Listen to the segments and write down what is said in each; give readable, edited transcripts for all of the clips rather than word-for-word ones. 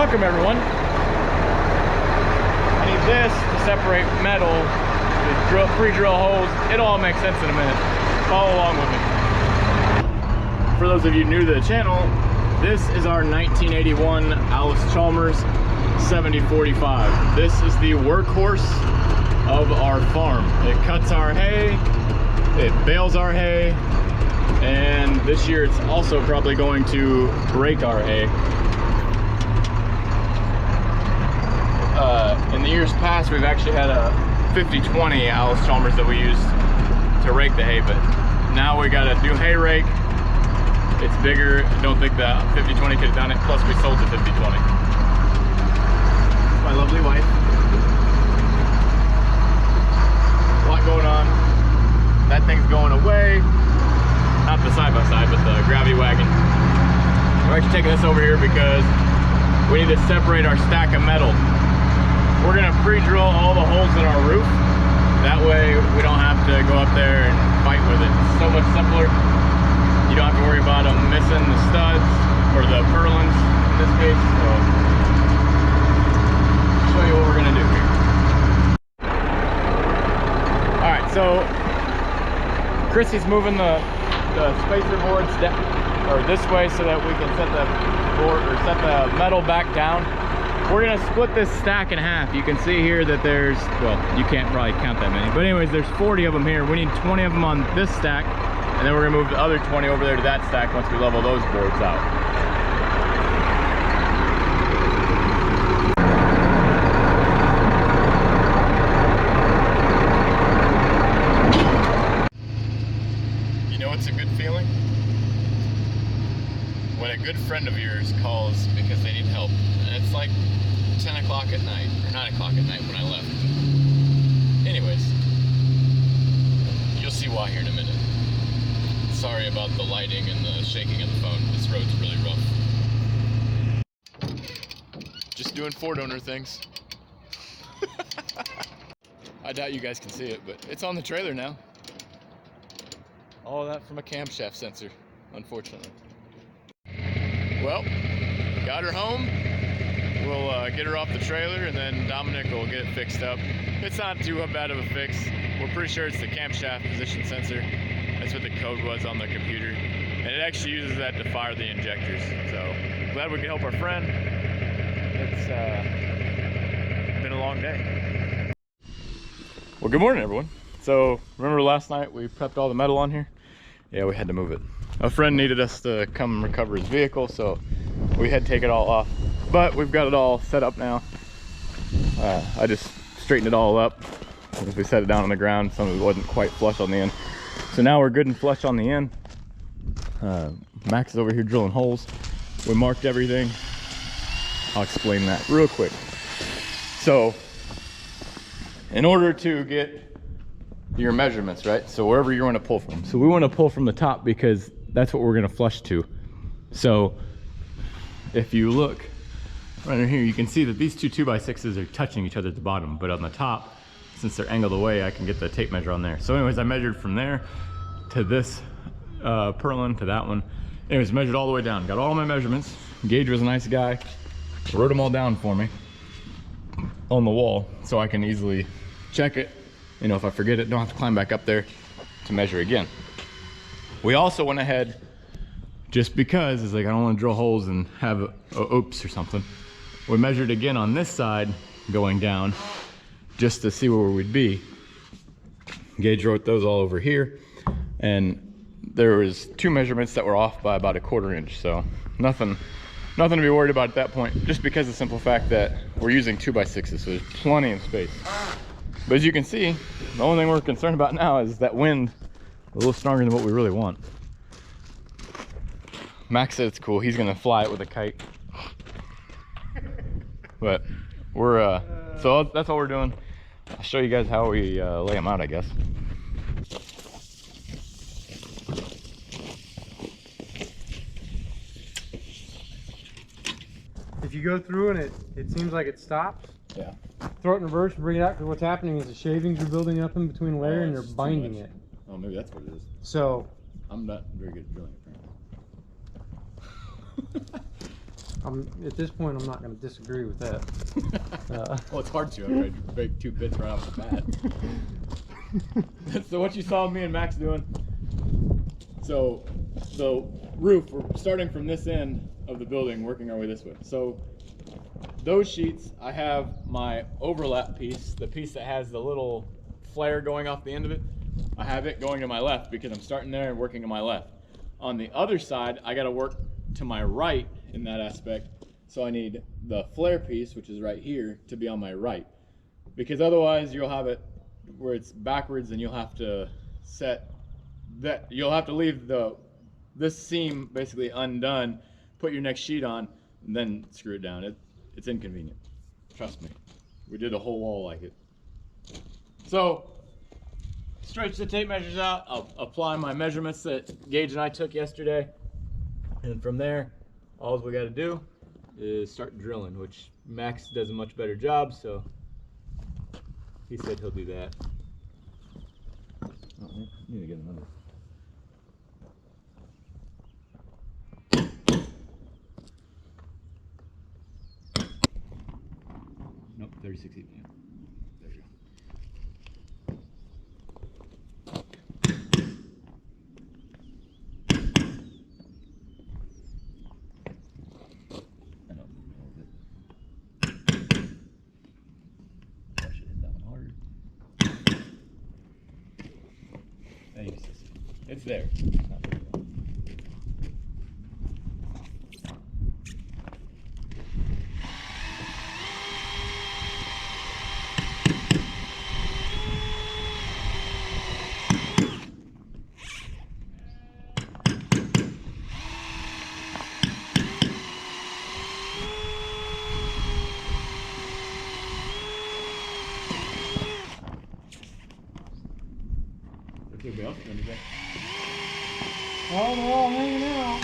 Welcome everyone. I need this to separate metal, to pre-drill holes. It'll all make sense in a minute. Follow along with me. For those of you new to the channel, this is our 1981 Allis Chalmers 7045. This is the workhorse of our farm. It cuts our hay, it bales our hay, and this year it's also probably going to rake our hay. In the years past, we've actually had a 50-20 Allis Chalmers that we used to rake the hay, but now we got a new hay rake. It's bigger. I don't think the 50-20 could have done it. Plus, we sold the 50-20. My lovely wife. A lot going on. That thing's going away. Not the side-by-side, but the gravity wagon. We're actually taking this over here because we need to separate our stack of metal. We're gonna pre-drill all the holes in our roof. That way we don't have to go up there and fight with it. It's so much simpler. You don't have to worry about them missing the studs or the purlins in this case. So I'll show you what we're gonna do here. All right, so Chrissy's moving the spacer boards or this way so that we can set the board or set the metal back down. We're gonna split this stack in half. You can see here that there's, well, you can't probably count that many, but anyways, there's 40 of them here. We need 20 of them on this stack, and then we're gonna move the other 20 over there to that stack once we level those boards out. You know what's a good feeling? When a good friend of yours calls because they need help, and it's like 10 o'clock at night, or 9 o'clock at night when I left. Anyways, you'll see why here in a minute. Sorry about the lighting and the shaking of the phone. This road's really rough. Just doing Ford owner things. I doubt you guys can see it, but it's on the trailer now. All of that from a camshaft sensor, unfortunately. Well, got her home. We'll get her off the trailer, and then Dominic will get it fixed up. It's not too bad of a fix. We're pretty sure it's the camshaft position sensor. That's what the code was on the computer. And it actually uses that to fire the injectors. So glad we could help our friend. It's been a long day. Well, good morning, everyone. So remember last night we prepped all the metal on here? Yeah, we had to move it. A friend needed us to come recover his vehicle, so we had to take it all off. But we've got it all set up now. I just straightened it all up as we set it down on the ground. Some of it wasn't quite flush on the end. So now we're good and flush on the end. Max is over here drilling holes. We marked everything. I'll explain that real quick. So in order to get your measurements, right? So wherever you want to pull from. So we want to pull from the top because that's what we're going to flush to. So if you look right in here, you can see that these two 2x6s are touching each other at the bottom, but on the top, since they're angled away, I can get the tape measure on there. So anyways, I measured from there to this purlin to that one. Anyways, measured all the way down. Got all my measurements. Gage was a nice guy. Wrote them all down for me on the wall so I can easily check it. You know, if I forget it, don't have to climb back up there to measure again. We also went ahead, just because it's like I don't want to drill holes and have a oops or something. We measured again on this side going down just to see where we'd be. Gage wrote those all over here, and there was two measurements that were off by about 1/4 inch, so nothing to be worried about at that point, just because of the simple fact that we're using 2x6s, so there's plenty of space. But as you can see, the only thing we're concerned about now is that wind a little stronger than what we really want. Max said it's cool. He's gonna fly it with a kite. But we're so that's all we're doing. I'll show you guys how we lay them out, I guess. If you go through and it seems like it stops, yeah, throw it in reverse and bring it out, because what's happening is the shavings are building up in between layer and they're binding it. Oh, maybe that's what it is. So I'm not very good at drilling, apparently. At this point, I'm not going to disagree with that. Well, it's hard to after I break 2 bits right off the bat. So what you saw me and Max doing, so the roof, we're starting from this end of the building, working our way this way. So those sheets, I have my overlap piece, the piece that has the little flare going off the end of it. I have it going to my left because I'm starting there and working to my left. On the other side, I got to work to my right in that aspect. So I need the flare piece, which is right here, to be on my right. Because otherwise you'll have it where it's backwards and you'll have to set that, you'll have to leave this seam basically undone, put your next sheet on, and then screw it down. It's inconvenient. Trust me. We did a whole wall like it. So, stretch the tape measures out. I'll apply my measurements that Gage and I took yesterday. And from there, all we got to do is start drilling, which Max does a much better job, so he said he'll do that. Oh, I need to get another. Nope, 36 even. Yeah. There we go. I know. I should hit that one harder. Thanks. It's there. Not very well. Everybody else doing today? Oh, they're all hanging out.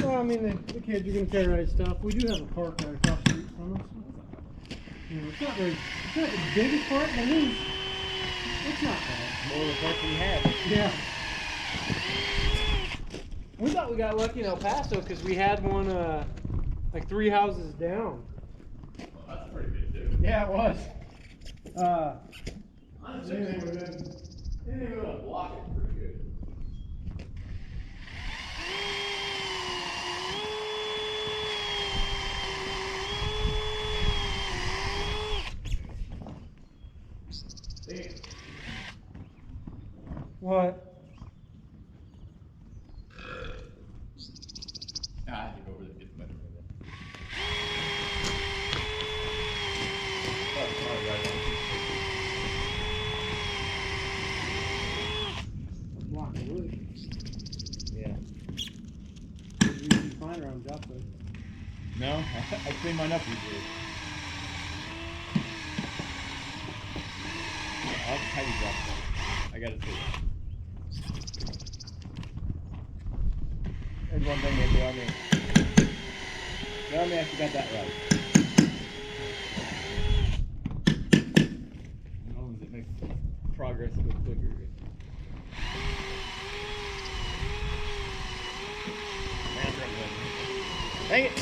Well, I mean, the kids are going to carry right stuff. We do have a park right across the street from us. You know, it's not the biggest park, but it's not bad. More of the park we had. Yeah. We thought we got lucky in El Paso because we had one like 3 houses down. Well, that's pretty good too. Yeah, it was. Anything within a block is pretty good. What? I have to go over there and get the measurement of it. Block of wood. Yeah. You can find her on job site. No, I clean mine up usually. I'll tidy drop that. I gotta see it. There's one thing they do on me. The Army actually got that right. As long as it makes progress go quicker. Dang it!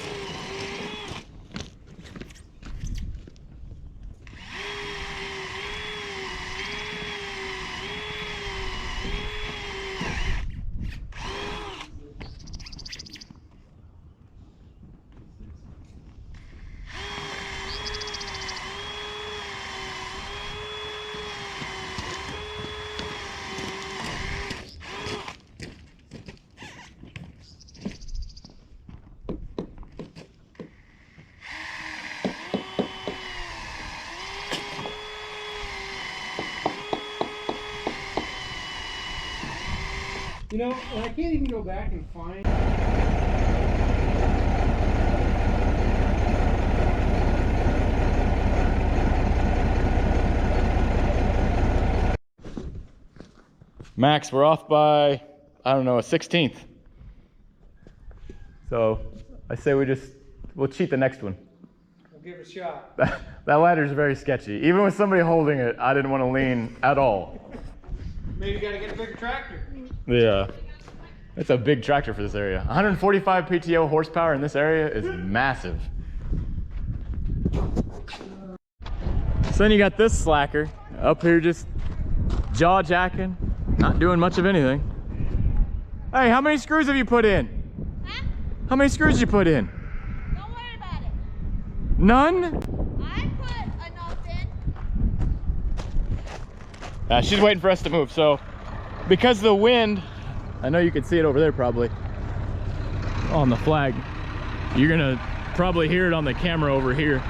You know, and I can't even go back and find. Max, we're off by, I don't know, a 16th. So I say we'll cheat the next one. We'll give it a shot. That ladder is very sketchy. Even with somebody holding it, I didn't want to lean at all. Maybe you gotta get a bigger tractor. Yeah. That's a big tractor for this area. 145 PTO horsepower in this area is massive. So then you got this slacker up here just jaw jacking, not doing much of anything. Hey, how many screws have you put in? Huh? How many screws did you put in? Don't worry about it. None? I put enough in. She's waiting for us to move. So because of the wind, I know you can see it over there probably on the flag. You're gonna probably hear it on the camera over here.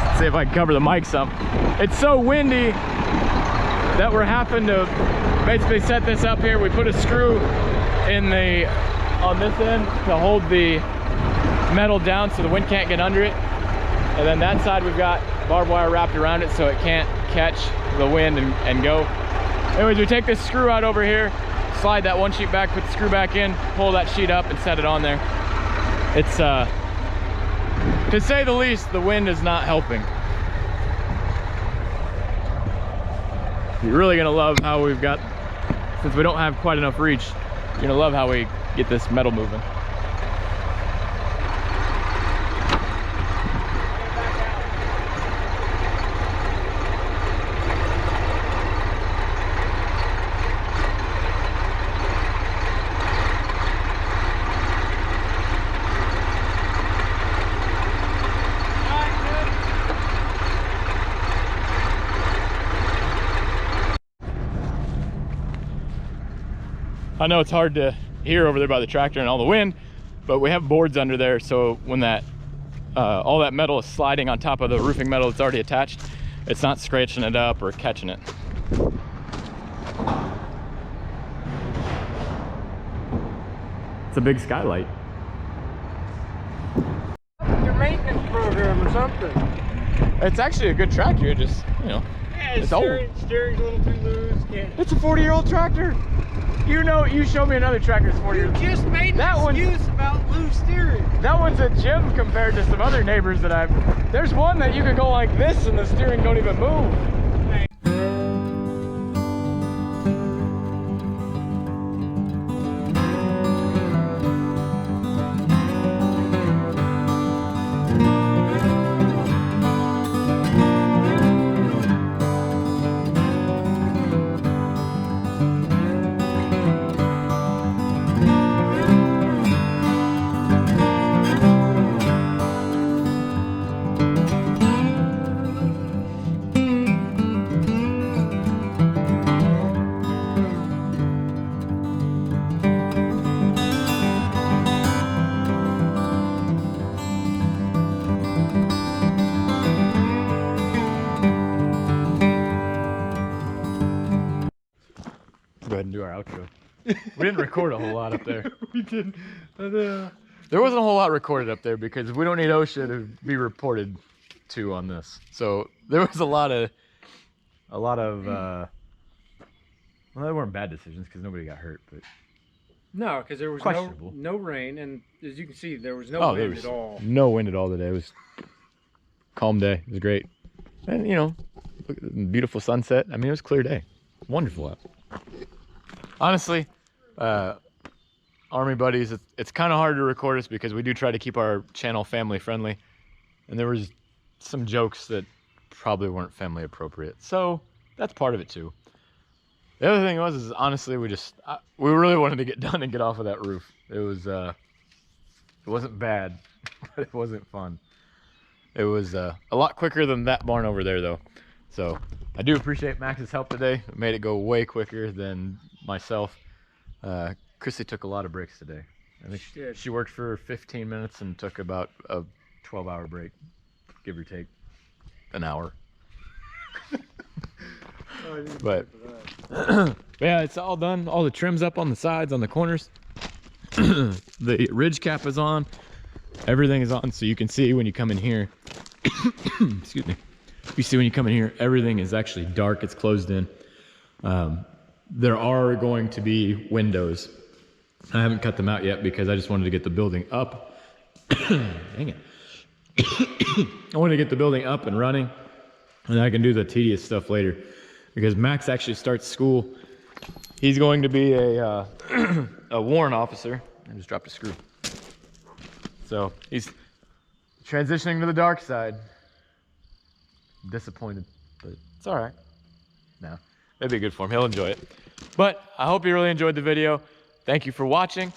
Let's see if I can cover the mic some. It's so windy that we're having to basically set this up here. We put a screw in on this end to hold the metal down so the wind can't get under it. And then that side we've got barbed wire wrapped around it so it can't catch the wind and go. Anyways, we take this screw out over here, slide that one sheet back, put the screw back in, pull that sheet up and set it on there. It's, to say the least, the wind is not helping. You're really gonna love how we've got, since we don't have quite enough reach, you're gonna love how we get this metal moving. I know it's hard to hear over there by the tractor and all the wind, but we have boards under there, so when that all that metal is sliding on top of the roofing metal that's already attached, it's not scratching it up or catching it. It's a big skylight. Your maintenance program or something. It's actually a good tractor, it just, you know, Yeah, it's old. Steering's a little too loose. It's a 40-year-old tractor. You know, you show me another tractor that's 40 You years old. just made an excuse about loose steering. That one's a gym compared to some other neighbors that I've... There's one that you can go like this and the steering don't even move. Go ahead and do our outro. We didn't record a whole lot up there. We didn't. There wasn't a whole lot recorded up there because we don't need OSHA to be reported to on this. So there was a lot of well, they weren't bad decisions because nobody got hurt, but No, because there was no rain, and as you can see, there was no wind at all. No wind at all today. It was a calm day. It was great. And, you know, look at the beautiful sunset. I mean, it was a clear day. Wonderful out. Honestly, Army buddies, it's kind of hard to record us because we do try to keep our channel family friendly. And there was some jokes that probably weren't family appropriate. So that's part of it too. The other thing is honestly, we really wanted to get done and get off of that roof. It wasn't bad, but it wasn't fun. It was a lot quicker than that barn over there though. So I do appreciate Max's help today. It made it go way quicker than myself. Chrissy took a lot of breaks today. I think she worked for 15 minutes and took about a 12-hour break, give or take an hour. But yeah, it's all done. All the trim's up on the sides, on the corners. The ridge cap is on. Everything is on, so you can see when you come in here. Excuse me. You see when you come in here, everything is actually dark. It's closed in. There are going to be windows. I haven't cut them out yet because I just wanted to get the building up. Dang it. I wanted to get the building up and running, and I can do the tedious stuff later because Max actually starts school He's going to be a a warrant officer. I just dropped a screw. So he's transitioning to the dark side. I'm disappointed, but it's all right. No, it'd be good for him. He'll enjoy it. But I hope you really enjoyed the video. Thank you for watching.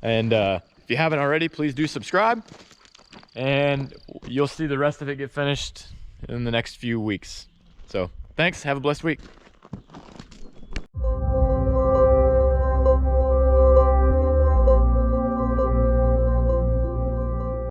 And if you haven't already, please do subscribe. And you'll see the rest of it get finished in the next few weeks. So thanks. Have a blessed week.